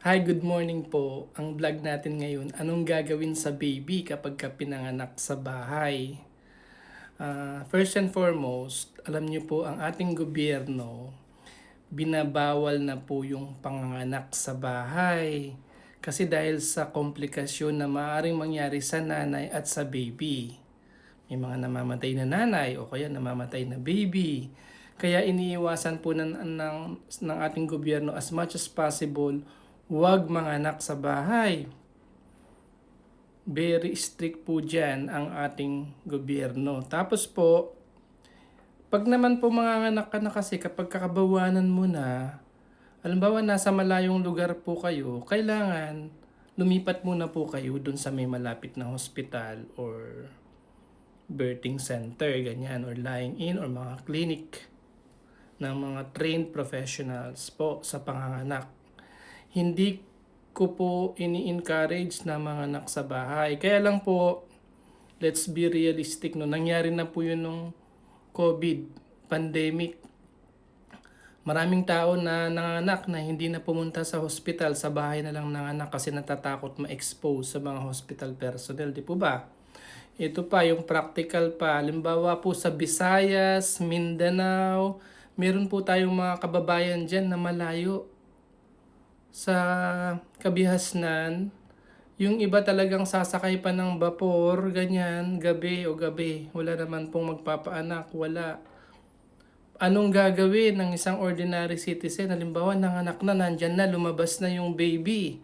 Hi, good morning po. Ang vlog natin ngayon, anong gagawin sa baby kapag ka pinanganak sa bahay? First and foremost, alam niyo po ang ating gobyerno, binabawal na po yung panganganak sa bahay. Kasi dahil sa komplikasyon na maaaring mangyari sa nanay at sa baby. May mga namamatay na nanay o kaya namamatay na baby. Kaya iniiwasan po ng ating gobyerno as much as possible, huwag manganak sa bahay. Very strict po dyan ang ating gobyerno. Tapos po, pag naman po manganganak ka na kasi kapag kakabawanan mo na, halimbawa nasa malayong lugar po kayo, kailangan lumipat muna po kayo dun sa may malapit na hospital or birthing center, ganyan, or lying in or mga clinic ng mga trained professionals po sa panganganak. Hindi ko po ini-encourage na manganak sa bahay. Kaya lang po, let's be realistic, no? Nangyari na po yun nung COVID pandemic. Maraming tao na nanganak na hindi na pumunta sa hospital, sa bahay na lang nanganak kasi natatakot ma-expose sa mga hospital personnel, di po ba? Ito pa, yung practical pa. Halimbawa po sa Visayas, Mindanao, meron po tayong mga kababayan dyan na malayo sa Kabihasnan. Yung iba talagang sasakay pa ng vapor, ganyan, gabi o gabi. Wala naman pong magpapaanak, wala. Anong gagawin ng isang ordinary citizen? Halimbawa, nanganak na, nandyan na, lumabas na yung baby.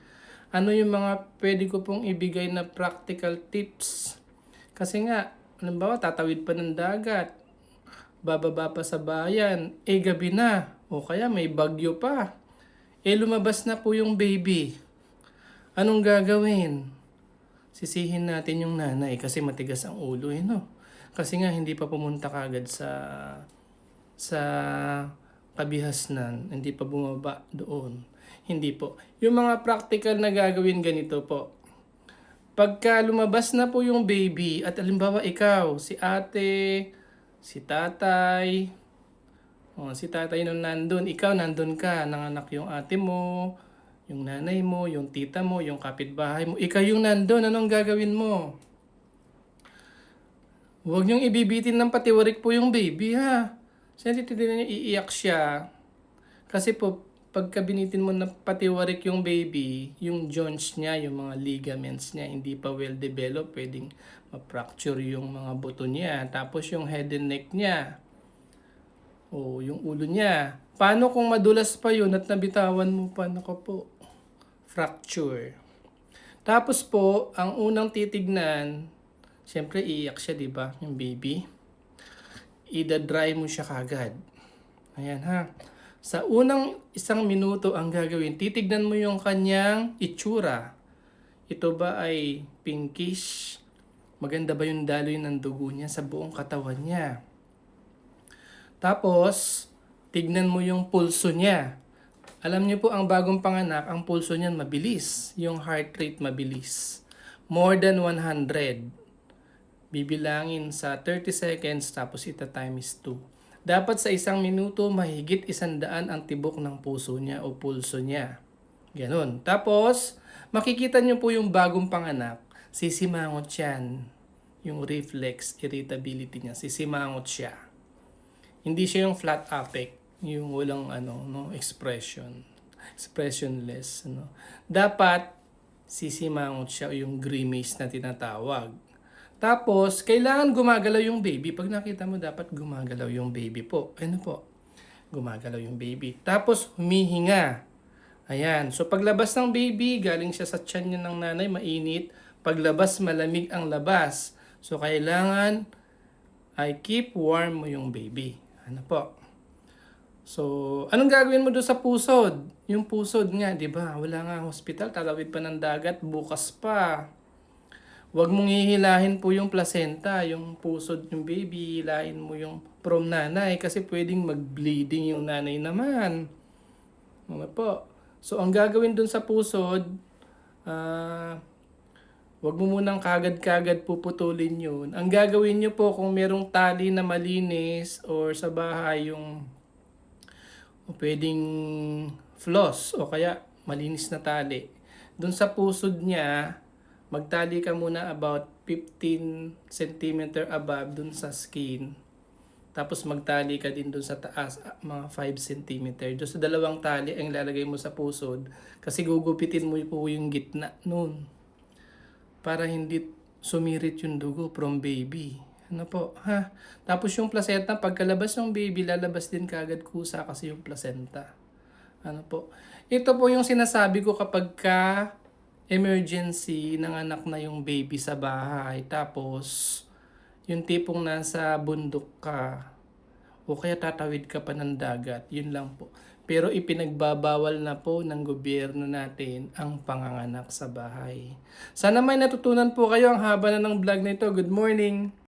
Ano yung mga pwede ko pong ibigay na practical tips? Kasi nga, halimbawa, tatawid pa ng dagat, bababa pa sa bayan, gabi na, o kaya may bagyo pa. Lumabas na po yung baby. Anong gagawin? Sisihin natin yung nanay kasi matigas ang ulo, no? Kasi nga hindi pa pumunta kagad sa Kabihasnan, hindi pa bumaba doon. Hindi po. Yung mga practical na gagawin ganito po. Pagka lumabas na po yung baby at halimbawa ikaw, si ate, si tatay, si tatay nung nandun, ikaw nandun ka, nanganak yung ate mo, yung nanay mo, yung tita mo, yung kapitbahay mo, ikaw yung nandun, anong gagawin mo? Huwag niyong ibibitin ng patiwarik po yung baby, ha? Siyempre, titignan niyo, iiyak siya. Kasi po, pagka binitin mo na patiwarik yung baby, yung joints niya, yung mga ligaments niya, hindi pa well developed, pwedeng ma-fracture yung mga buto niya. Tapos yung head and neck niya, o yung ulo niya. Paano kung madulas pa yun at nabitawan mo pa? Nako po, fracture. Tapos po, ang unang titignan, siyempre iiyak siya, di ba? Yung baby. Ida-dry mo siya kagad. Ayan ha. Sa unang 1 minuto ang gagawin, titignan mo yung kanyang itsura. Ito ba ay pinkish? Maganda ba yung daloy ng dugo niya sa buong katawan niya? Tapos, tignan mo yung pulso niya. Alam niyo po, ang bagong panganak, ang pulso niyan mabilis. Yung heart rate mabilis. More than 100. Bibilangin sa 30 seconds, tapos ita times 2. Dapat sa 1 minuto, mahigit 100 ang tibok ng puso niya o pulso niya. Ganon. Tapos, makikita niyo po yung bagong panganak, sisimangot yan. Yung reflex irritability niya, sisimangot siya. Hindi siya yung flat affect, yung walang expression, expressionless, Dapat sisimangot siya o yung grimace na tinatawag. Tapos, kailangan gumagalaw yung baby. Pag nakita mo, dapat gumagalaw yung baby po. Ano po? Gumagalaw yung baby. Tapos, humihinga. Ayan. So, paglabas ng baby, galing siya sa tiyan niya ng nanay, mainit. Paglabas, malamig ang labas. So, kailangan ay keep warm mo yung baby. Ano po? So, anong gagawin mo doon sa pusod? Yung pusod nga, di ba? Wala nga hospital, tatawid pa ng dagat, bukas pa. Huwag mong hihilahin po yung placenta, yung pusod yung baby, hilahin mo yung from nanay kasi pwedeng mag-bleeding yung nanay naman. Ano po? So, ang gagawin doon sa pusod, huwag mo munang kagad-kagad puputulin yun. Ang gagawin nyo po kung merong tali na malinis or sa bahay yung pwedeng floss o kaya malinis na tali. Doon sa pusod niya, magtali ka muna about 15 cm above doon sa skin. Tapos magtali ka din doon sa taas, mga 5 cm. Doon sa dalawang tali ang lalagay mo sa pusod kasi gugupitin mo po yung gitna noon para hindi sumirit yung dugo from baby. Ano po, ha? Tapos yung placenta, pagkalabas ng baby, lalabas din kagad kusa kasi yung placenta. Ano po? Ito po yung sinasabi ko kapag ka emergency, nanganak na yung baby sa bahay. Tapos, yung tipong nasa bundok ka o kaya tatawid ka pa ng dagat. Yun lang po. Pero ipinagbabawal na po ng gobyerno natin ang panganganak sa bahay. Sana may natutunan po kayo. Ang haba na ng vlog na ito. Good morning!